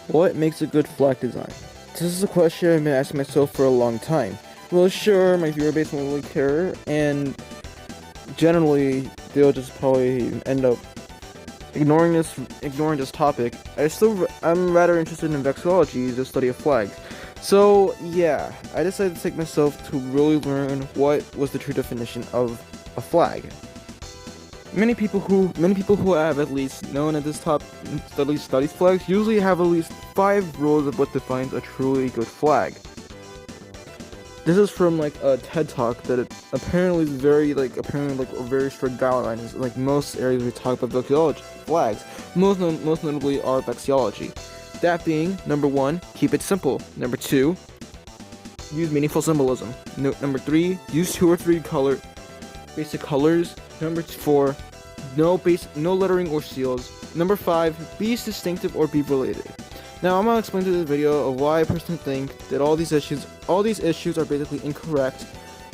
What makes a good flag design? This is a question I've been asking myself for a long time. Well, sure, my viewer base won't really care, and generally, they'll just probably end up ignoring this topic. I'm rather interested in vexillology, the study of flags. So yeah, I decided to take myself to really learn what was the true definition of a flag. Many people who have at least known at this top studies flags usually have at least 5 rules of what defines a truly good flag. This is from like a TED talk that it apparently is very a very strict guidelines. Like most areas we talk about vexillology flags, most notably are vexillology. That being, number 1, keep it simple. Number 2, use meaningful symbolism. Number 3, use 2 or 3 basic colors. Number 4, no lettering or seals. Number 5, be distinctive or be related. Now I'm gonna explain to this video of why I personally think that all these issues are basically incorrect,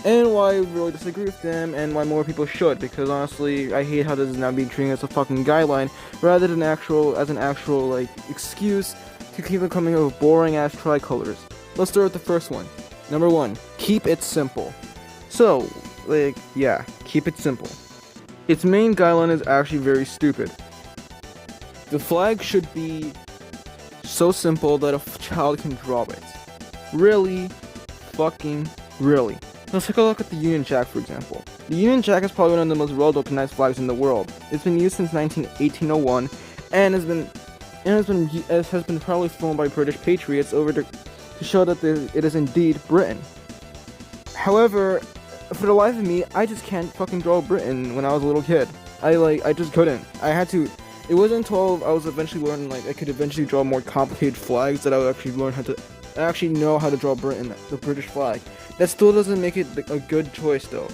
and why I really disagree with them, and why more people should. Because honestly, I hate how this is now being treated as a fucking guideline rather than an actual excuse to keep it coming up with boring ass tricolors. Let's start with the first one. Number 1, keep it simple. So, keep it simple. Its main guideline is actually very stupid. The flag should be so simple that a child can draw it. Really? Fucking really. Let's take a look at the Union Jack, for example. The Union Jack is probably one of the most well-recognized flags in the world. It's been used since 1801, and has been proudly flown by British patriots to show that it is indeed Britain. However, for the life of me, I just can't fucking draw Britain when I was a little kid. I just couldn't. I had to. It wasn't until I was eventually learning, I could eventually draw more complicated flags that I would actually know how to draw Britain, the British flag. That still doesn't make it a good choice though.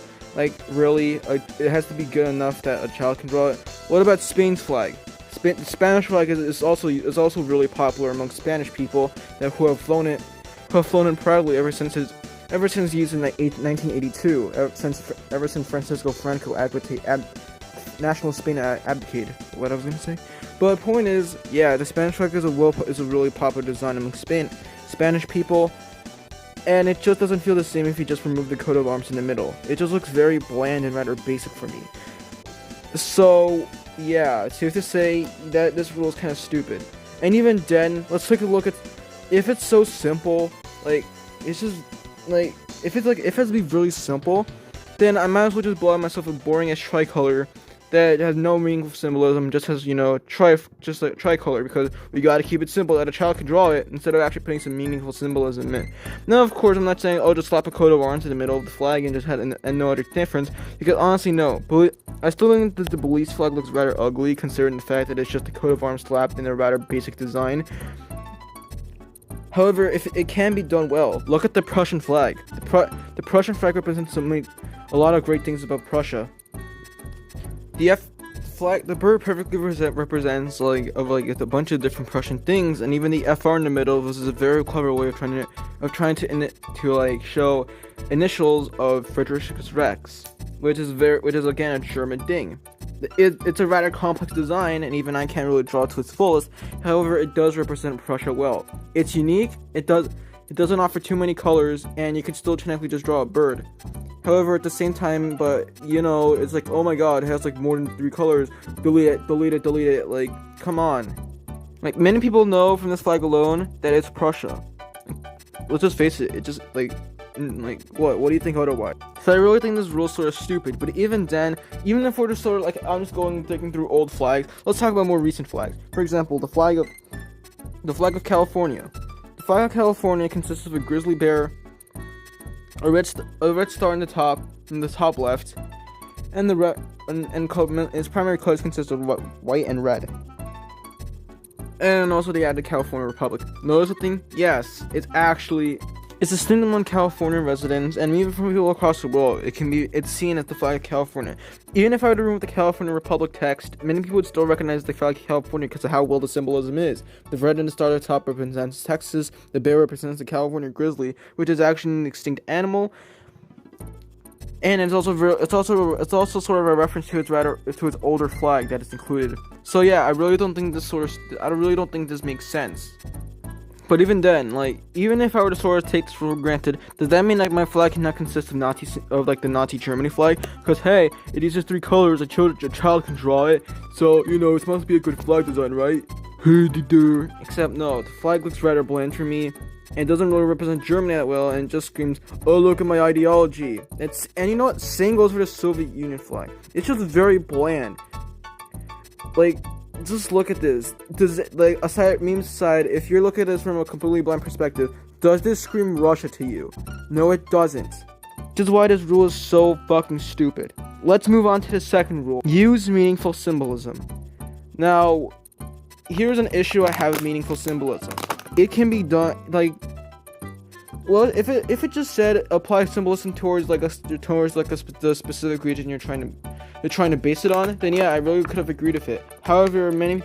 Really, it has to be good enough that a child can draw it. What about Spain's flag? The Spanish flag is also really popular among Spanish people who have flown it proudly ever since used in 1982. Ever since Francisco Franco national Spain abdicated. What I was gonna say, but the point is, the Spanish flag is a really popular design among Spanish people, and it just doesn't feel the same if you just remove the coat of arms in the middle. It just looks very bland and rather basic for me. So it's safe to say that this rule is kind of stupid. And even then, let's take a look at if it's so simple. It's just if it has to be really simple, then I might as well just blow out myself a boring ass tricolor that has no meaningful symbolism, just has tricolor, because we gotta keep it simple that a child can draw it instead of actually putting some meaningful symbolism in. Now, of course, I'm not saying just slap a coat of arms in the middle of the flag and just have and no other difference, because honestly, no. But I still think that the Belize flag looks rather ugly, considering the fact that it's just a coat of arms slapped in a rather basic design. However, if it can be done well, look at the Prussian flag. The Prussian flag represents a lot of great things about Prussia. The bird perfectly represents a bunch of different Prussian things, and even the FR in the middle is a very clever way of trying to show initials of Friedrich Rex, which is again a German thing. It's a rather complex design, and even I can't really draw it to its fullest. However, it does represent Prussia well. It's unique. It doesn't offer too many colors, and you can still technically just draw a bird. However, at the same time, it's like, oh my god, it has more than 3 colors. Delete it. Come on. Many people know from this flag alone that it's Prussia. Let's just face it. It just what do you think otherwise? So I really think this rule is sort of stupid. But even then, even if we're just sort of I'm just digging through old flags, let's talk about more recent flags. For example, the flag of California. The flag of California consists of a grizzly bear, a red star in the top left, and its primary colors consist of white and red. And also they added California Republic. Notice the thing? Yes, it's a symbol among California residents, and even from people across the world. It's seen as the flag of California. Even if I were to remove the California Republic text, many people would still recognize the flag of California because of how well the symbolism is. The red in the star at the top represents Texas. The bear represents the California grizzly, which is actually an extinct animal. And it's also sort of a reference to its older flag that is included. So yeah, I really don't think this makes sense. But even then, like, even if I were to sort of take this for granted, does that mean like my flag cannot consist of like the Nazi Germany flag? Because hey, it uses 3 colors, a child can draw it, so you know it's supposed to be a good flag design, right? Except no, the flag looks rather bland for me, and doesn't really represent Germany that well, and just screams, oh look at my ideology. And you know what? Same goes for the Soviet Union flag. It's just very bland. Like, just look at this. Does it, like, memes aside, if you're looking at this from a completely blind perspective, does this scream Russia to you? No, it doesn't. Which is why this rule is so fucking stupid. Let's move on to the second rule. Use meaningful symbolism. Now, here's an issue I have with meaningful symbolism. It can be done, like, well, if it just said apply symbolism towards the specific region you're trying to base it on, then yeah, I really could have agreed with it. However, many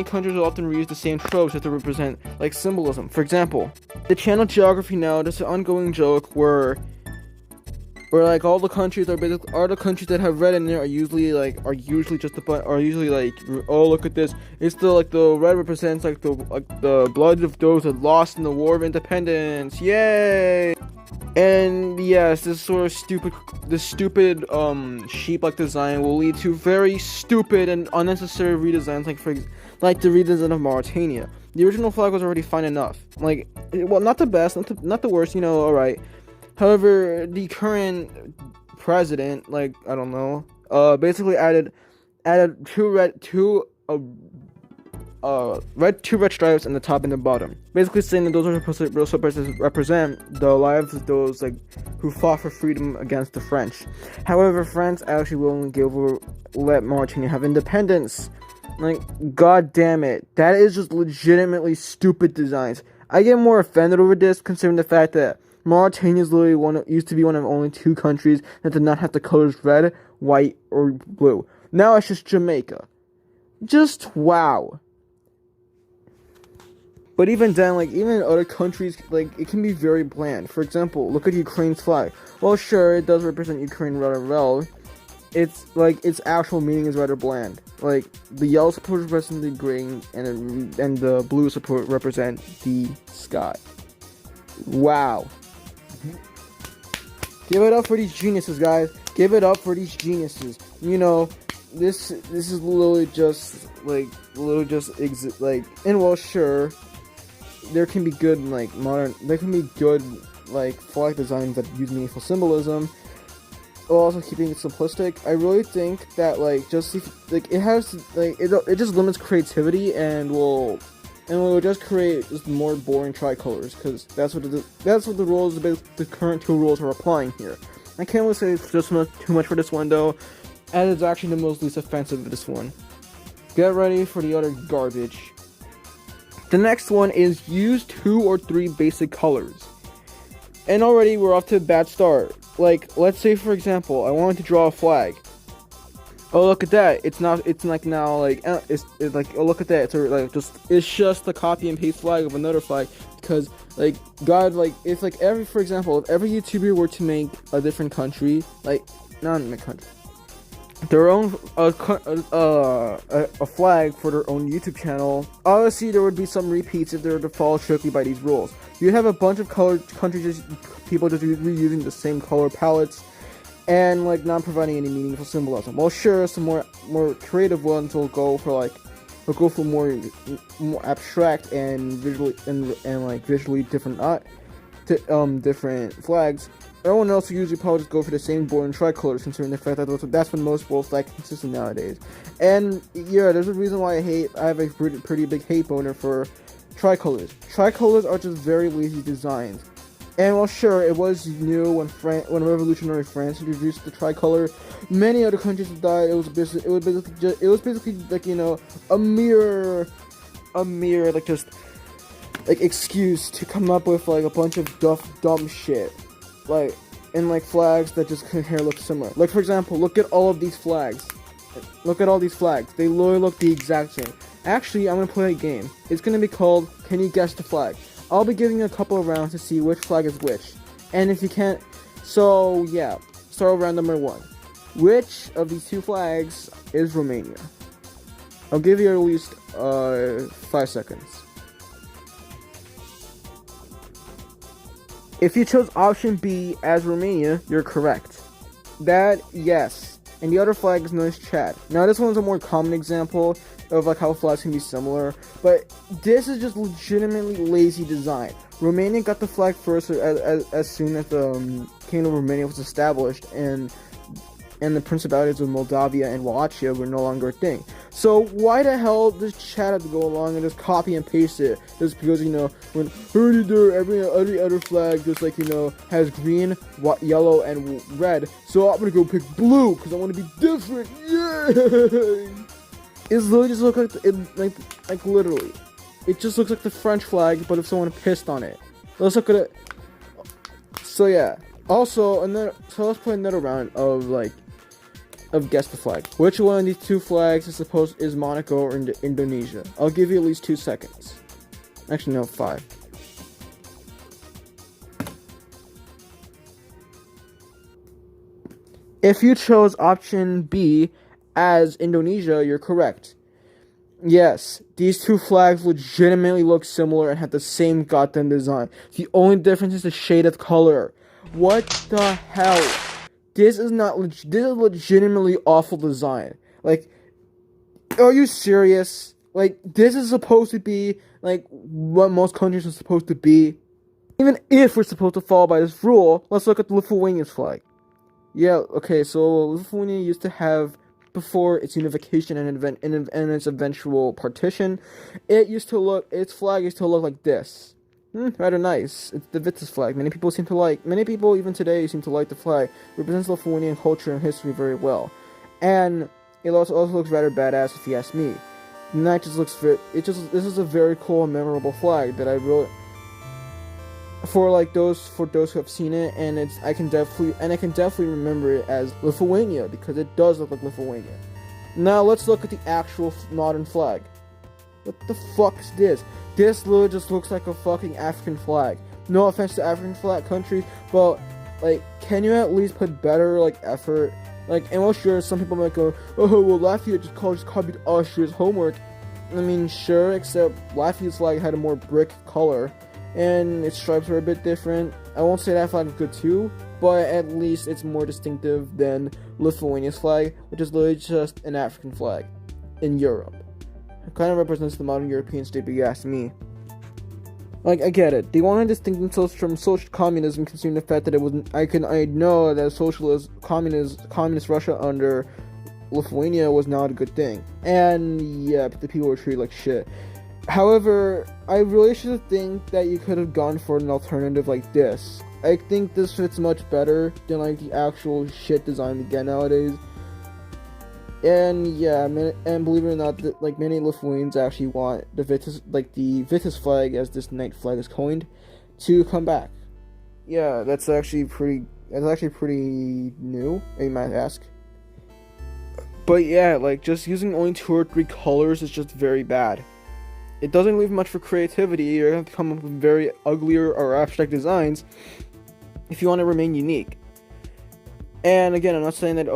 countries will often reuse the same tropes to represent like symbolism. For example, the channel Geography now, there's an ongoing joke where like all the countries are basically the countries that have red in there are usually like oh look at this, it's the red represents like the blood of those that lost in the War of Independence, yay! And yes, this sort of stupid sheep-like design will lead to very stupid and unnecessary redesigns, like the redesign of Mauritania. The original flag was already fine enough, like, well, not the best, not the worst, you know, alright. However, the current president, like, I don't know, basically added two red stripes in the top and the bottom, basically saying that those are supposed to represent the lives of those like who fought for freedom against the French. However, France actually will let Mauritania have independence. Like, god damn it, that is just legitimately stupid designs. I get more offended over this considering the fact that Mauritania is literally used to be one of only 2 countries that did not have the colors red, white, or blue. Now it's just Jamaica. Just wow. But even then, like, even in other countries, like, it can be very bland. For example, look at Ukraine's flag. Well, sure, it does represent Ukraine rather well. It's, like, its actual meaning is rather bland. Like, the yellow support represents the green, and the blue support represent the sky. Wow. Give it up for these geniuses, guys. Give it up for these geniuses. You know, this is literally just, and well, sure, there can be good, like, flag designs that use meaningful symbolism, while also keeping it simplistic. I really think that, like, it just limits creativity and will just create just more boring tricolors, because that's what the rules, the current 2 rules are applying here. I can't really say just too much for this one though, as it's actually the most least offensive of this one. Get ready for the other garbage. The next one is use 2 or 3 basic colors. And already we're off to a bad start. Like, let's say for example, I wanted to draw a flag. Oh, look at that! It's oh, look at that! It's just the copy and paste flag of another flag, because, like, if every YouTuber were to make a different country, their own a flag for their own YouTube channel, obviously there would be some repeats if they were to follow strictly by these rules. You'd have a bunch of countries, people just reusing the same color palettes, and, like, not providing any meaningful symbolism. Well, sure, some more creative ones will go for more abstract and visually different different flags. Everyone else will usually probably just go for the same boring tricolors, considering the fact that that's what most world flags consist of nowadays. And yeah, there's a reason why I have a pretty big hate boner for tricolors. Tricolors are just very lazy designs. And well, sure, it was new when revolutionary France introduced the tricolor. Many other countries have died. It was basically like, you know, a mere excuse to come up with like a bunch of dumb shit, like, and like flags that just here look similar. Like, for example, look at all of these flags. Look at all these flags. They literally look the exact same. Actually, I'm gonna play a game. It's gonna be called Can You Guess the Flag? I'll be giving you a couple of rounds to see which flag is which. And if you can't, so yeah, start with round number 1. Which of these 2 flags is Romania? I'll give you at least 5 seconds. If you chose option B as Romania, you're correct. That, yes. And the other flag is known as Chad. Now this one's a more common example of like how flags can be similar, but this is just legitimately lazy design. Romania got the flag first as soon as the Kingdom of Romania was established, and the principalities of Moldavia and Wallachia were no longer a thing. So why the hell does Chad have to go along and just copy and paste it? Just because, you know, when every other flag just like, you know, has green, yellow, and red. So I'm gonna go pick blue because I want to be different. Yay! It literally just looks like literally. It just looks like the French flag, but if someone pissed on it. Let's look at it. So yeah. Also, so let's play another round of guess the flag. Which one of these two flags is Monaco or Indonesia? I'll give you at least 2 seconds. Actually, no, 5. If you chose option B as Indonesia, you're correct. Yes, these two flags legitimately look similar and have the same goddamn design. The only difference is the shade of color. What the hell? This is legitimately awful design. Like, are you serious? Like, this is supposed to be, like, what most countries are supposed to be. Even if we're supposed to follow by this rule, let's look at Lithuania's flag. Yeah, okay, so Lithuania used to have, before its unification and its eventual partition, its flag used to look like this. Rather nice. It's the Vitus flag. Many people even today seem to like the flag. It represents Lithuanian culture and history very well. And it also looks rather badass if you ask me. And that just looks this is a very cool and memorable flag that I really, for those who have seen it, and I can definitely remember it as Lithuania because it does look like Lithuania. Now let's look at the actual modern flag. What the fuck is this? This literally just looks like a fucking African flag. No offense to African flag countries, but like, can you at least put better effort? Like, and well, sure, some people might go, oh well, Latvia just copied Austria's homework. I mean, sure, except Latvia's flag had a more brick color, and its stripes were a bit different. I won't say that flag is good too, but at least it's more distinctive than Lithuania's flag, which is literally just an African flag in Europe. It kind of represents the modern European state, but you ask me. Like, I get it. They want to distinguish themselves from social communism, considering the fact that it wasn't. I know that communist Russia under Lithuania was not a good thing, and yeah, the people were treated like shit. However, I really should think that you could have gone for an alternative like this. I think this fits much better than the actual shit design we get nowadays. And yeah, and believe it or not, many Lithuanians actually want the Vitus flag, as this knight flag is coined, to come back. Yeah, that's actually pretty new, you might ask. But yeah, just using only 2 or 3 colors is just very bad. It doesn't leave much for creativity. You're gonna have to come up with very uglier or abstract designs if you want to remain unique. And again, I'm not saying that,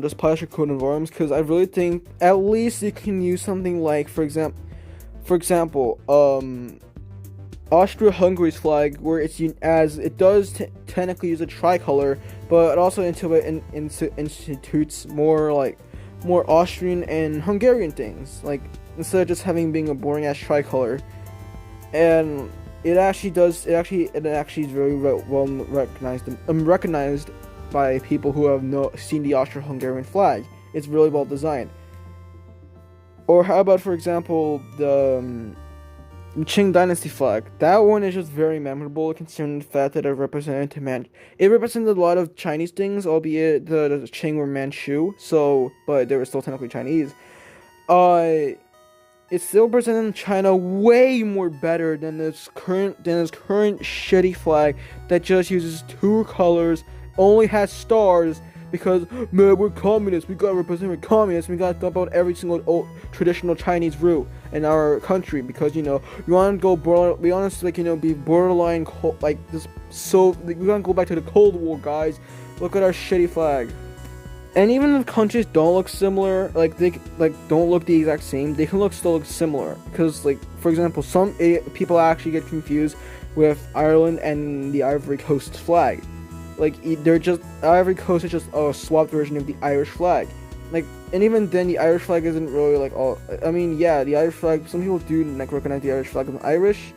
just polish your coat of arms, because I really think at least you can use something like, for example, Austria-Hungary's flag, where it does technically use a tricolor, but it also institutes more Austrian and Hungarian things, instead of just being a boring ass tricolor. And it actually is very well recognized by people who have seen the Austro-Hungarian flag. It's really well designed. Or how about, for example, the Qing Dynasty flag? That one is just very memorable, considering the fact that it represented a lot of Chinese things, albeit the Qing were Manchu, but they were still technically Chinese. It still represented China way more better than this current shitty flag that just uses 2 colors, only has stars, because, man, we're communists, we gotta represent communists, we gotta dump out every single old traditional Chinese root in our country, because, you want to go be borderline cold, we want to go back to the Cold War, guys. Look at our shitty flag. And even if countries don't look similar, like they don't look the exact same, they can still look similar. Because like for example, some people actually get confused with Ireland and the Ivory Coast flag. Like they're just Ivory Coast is just a swapped version of the Irish flag. Like, and even then, the Irish flag isn't really like all. I mean, yeah, the Irish flag. Some people do like recognize the Irish flag as Irish.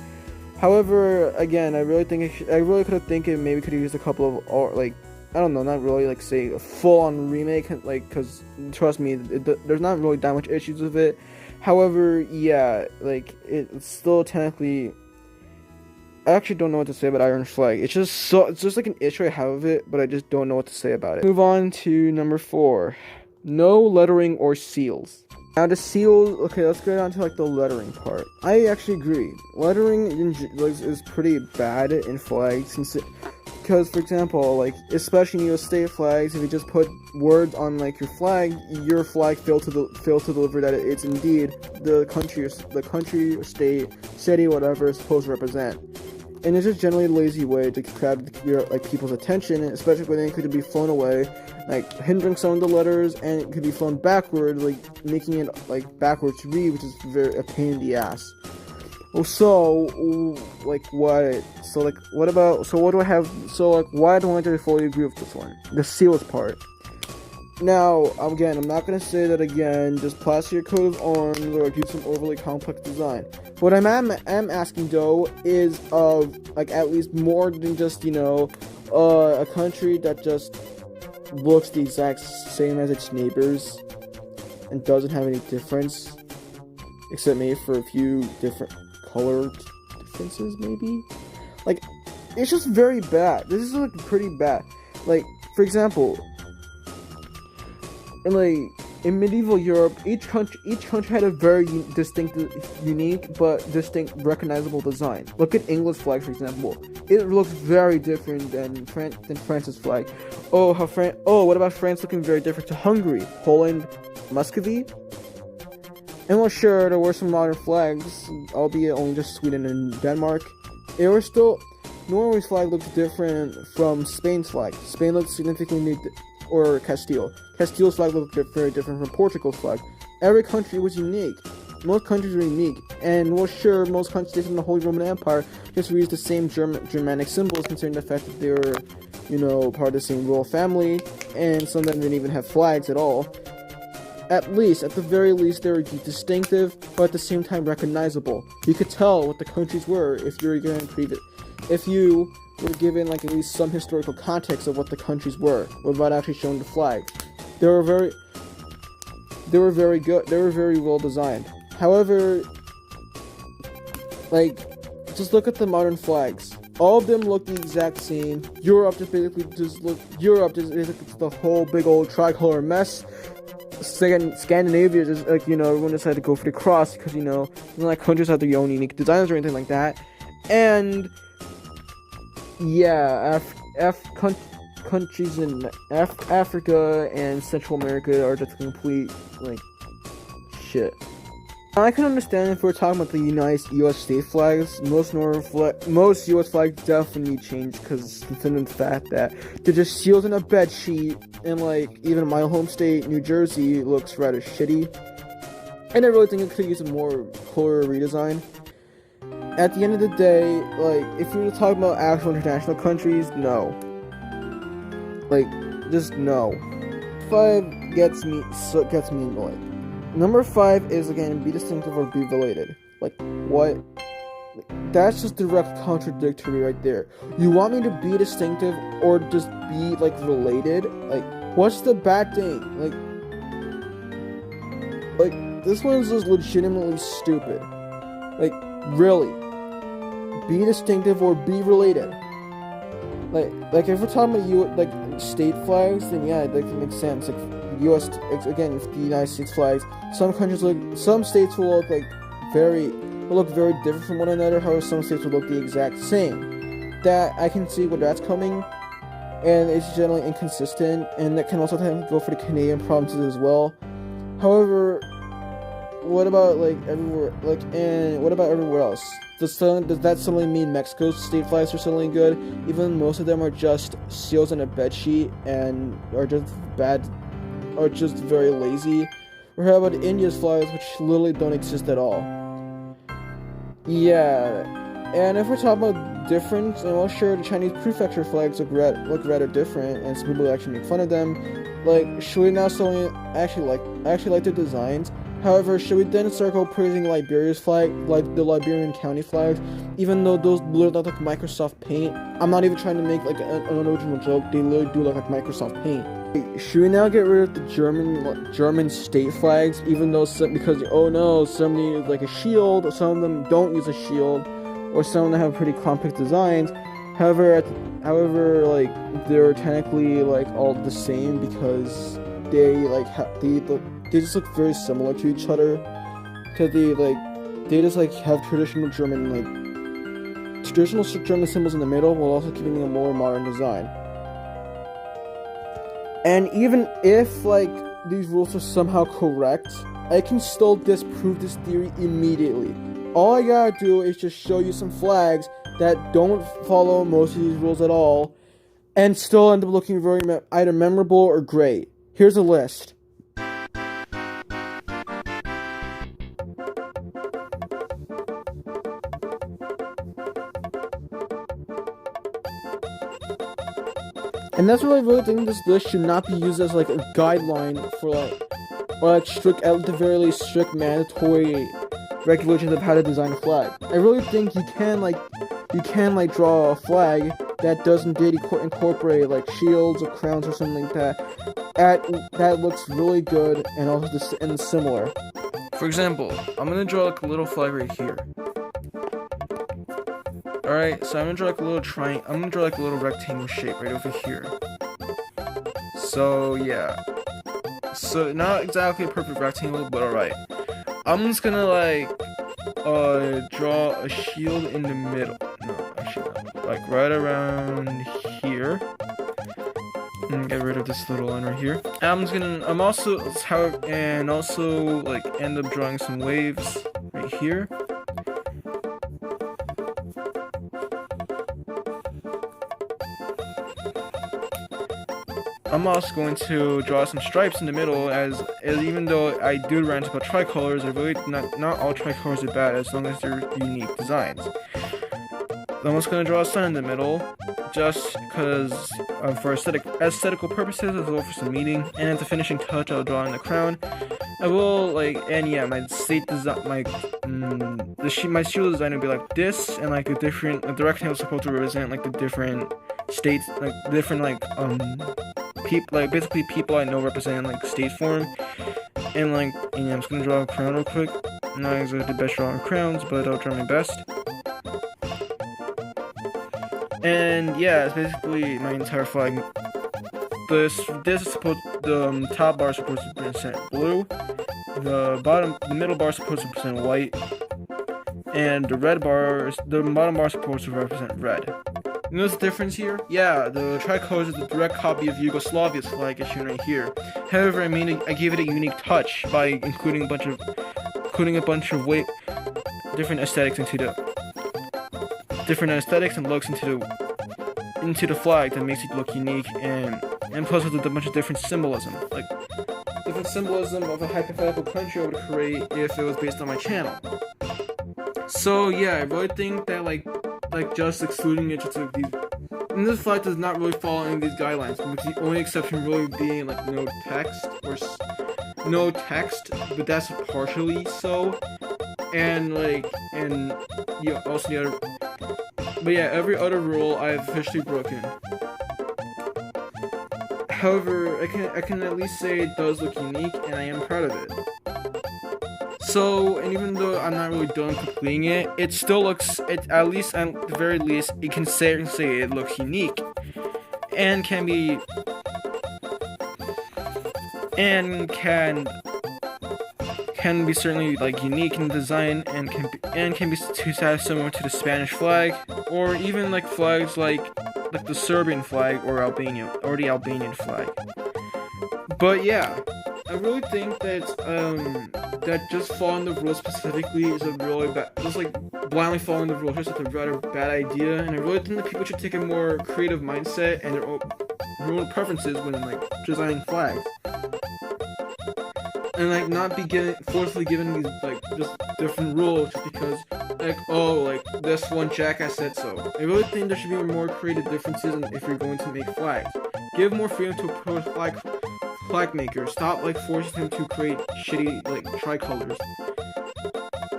However, again, I really could have maybe could have used a couple of, or like, I don't know, not really like say a full-on remake, like, because trust me, there's not really that much issues with it. However, yeah, like it's still technically. I actually don't know what to say about Irish flag. It's just like an issue I have with it, but I just don't know what to say about it. Move on to number 4. No lettering or seals. Now the seals, okay, let's go down to like the lettering part. I actually agree. Lettering is pretty bad in flags, because for example, like especially in US state flags, if you just put words on like your flag failed to deliver that it's indeed the country or state, city, whatever it's supposed to represent. And it's just generally a lazy way to grab like people's attention, especially when it could be flown away, like hindering some of the letters, and it could be flown backward, like making it like backwards to read, which is a pain in the ass. Well, so like what? So like what about? So what do I have? So like why don't I fully agree with this one? The seals part. Now, again, I'm not going to say that again, just plaster your coat of arms or do some overly complex design. What I'm asking, though, is of, like, at least more than just, a country that just looks the exact same as its neighbors and doesn't have any difference, except maybe for a few different color differences, maybe? Like, it's just very bad. This is, like, pretty bad. Like, for example, in medieval Europe, each country had a very unique but distinct, recognizable design. Look at England's flag, for example. It looks very different than France's flag. What about France looking very different to Hungary, Poland, Muscovy? And well, sure, there were some modern flags, albeit only just Sweden and Denmark. Norway's flag looks different from Spain's flag. Spain looks significantly or Castile. Castile's flag looked very different from Portugal's flag. Every country was unique. Most countries were unique. And, well, sure, most countries in the Holy Roman Empire just used the same Germanic symbols, considering the fact that they were, part of the same royal family, and some of them didn't even have flags at all. At the very least, they were distinctive, but at the same time recognizable. You could tell what the countries were if you were given like at least some historical context of what the countries were without actually showing the flag. They were very good. They were very well designed. However, like, just look at the modern flags. All of them look the exact same. Europe is the whole big old tricolor mess. Scandinavia just everyone decided to go for the cross because like countries have their own unique designs or anything like that. And yeah, countries in Africa and Central America are just complete, like, shit. I can understand if we're talking about the U.S. state flags. Most U.S. flags definitely need change because considering the fact that they're just sealed in a bed sheet, and like even my home state, New Jersey, looks rather shitty. And I really think it could use a more cooler redesign. At the end of the day, like, if we were talking about actual international countries, no. Like, just no. 5 gets me annoyed. Number 5 is, again, be distinctive or be related. Like, what? That's just direct contradictory right there. You want me to be distinctive or just be, like, related? Like, what's the bad thing? Like, this one's just legitimately stupid. Like, really. Be distinctive or be related. Like if we're talking about state flags, then yeah, that can make sense. Like if the United States flags, some states will look very different from one another. However, some states will look the exact same. That I can see where that's coming, and it's generally inconsistent, and that can also go for the Canadian provinces as well. However, what about everywhere? And what about everywhere else? Does that suddenly mean Mexico's state flags are suddenly good? Even most of them are just seals on a bedsheet and are just bad are just very lazy. Or how about India's flags, which literally don't exist at all? Yeah, and if we're talking about difference, and well, sure, the Chinese prefecture flags look rather different, and some people actually make fun of them. Like, should we now actually like the designs? However, should we then circle praising Liberia's flag, like the Liberian county flags, even though those literally look like Microsoft Paint? I'm not even trying to make like an original joke. They literally do look like Microsoft Paint. Should we now get rid of the German state flags, even though because oh no, some need like a shield, or some of them don't use a shield, or some of them have pretty complex designs. However, like they're technically like all the same because they like they just look very similar to each other. Cause they just like have traditional German symbols in the middle, while also keeping a more modern design. And even if, like, these rules are somehow correct, I can still disprove this theory immediately. All I gotta do is just show you some flags that don't follow most of these rules at all, and still end up looking very either memorable or great. Here's a list. And that's why I really think this list should not be used as like a guideline for at the very least strict mandatory regulations of how to design a flag. I really think you can draw a flag that doesn't incorporate like shields or crowns or something like that looks really good and also and similar. For example, I'm gonna draw like a little flag right here. Alright, so I'm gonna draw like a little triangle. I'm gonna draw like a little rectangle shape right over here. So yeah. So not exactly a perfect rectangle, but alright. I'm just gonna like draw a shield in the middle. No, actually not. Like right around here. And get rid of this little line right here. I'm also like end up drawing some waves right here. I'm also going to draw some stripes in the middle, as even though I do rant about tricolors, I really not all tricolors are bad as long as they're unique designs. I'm also going to draw a sun in the middle, just because for aesthetical purposes as well for some meaning. And as a finishing touch, I'll draw in the crown. I will my state design, my shield design will be like this, and like the rectangle is supposed to represent like the different states, like different basically people I know representing like state form. And I'm just gonna draw a crown real quick. I'm not exactly the best drawing of crowns, but I'll try my best. And yeah, it's basically my entire flag. The top bar is supposed to represent blue. The middle bar is supposed to represent white. And the bottom bar is supposed to represent red. You notice the difference here? Yeah, the tricolors is the direct copy of Yugoslavia's flag as shown right here. However, I gave it a unique touch by including a bunch of different aesthetics and looks into the flag that makes it look unique, and plus with a bunch of different symbolism, like different symbolism of a hypothetical country I would create if it was based on my channel. So yeah, I really think that like just excluding it just like these, and this flag does not really follow any of these guidelines, with the only exception really being like no text, but that's partially so, also the other. But yeah, every other rule I have officially broken. However, I can at least say it does look unique, and I am proud of it. So, and even though I'm not really done completing it, it still looks, at least at the very least, it can say it looks unique, and can be certainly like unique in design, and can be similar to the Spanish flag, or even like flags like the Serbian flag or the Albanian flag. But yeah, I really think that just following the rules specifically is a really bad, just like blindly following the rules is just a rather bad idea, and I really think that people should take a more creative mindset and their own preferences when like designing flags. and like not be forcefully given these like just different rules just because like, oh, like this one jackass said so. I really think there should be more creative differences if you're going to make flags. Give more freedom to pro flag makers. Stop like forcing them to create shitty like tricolors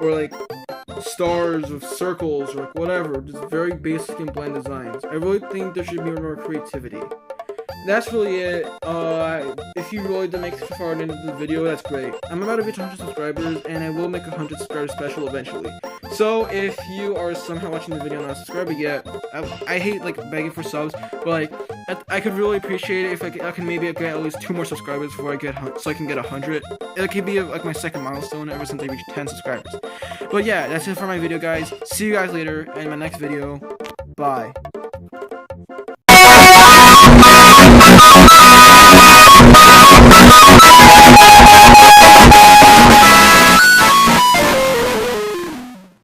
or like stars with circles or like whatever, just very basic and bland designs. I really think there should be more creativity. That's really it. If you really did make it so far into the video, that's great. I'm about to reach 100 subscribers, and I will make a 100 subscriber special eventually. So if you are somehow watching the video and not subscribed yet, I hate like begging for subs, but like I could really appreciate it if I can maybe get at least 2 more subscribers before I get so I can get 100. It could be like my second milestone ever since I reached 10 subscribers. But yeah, that's it for my video, guys. See you guys later in my next video. Bye.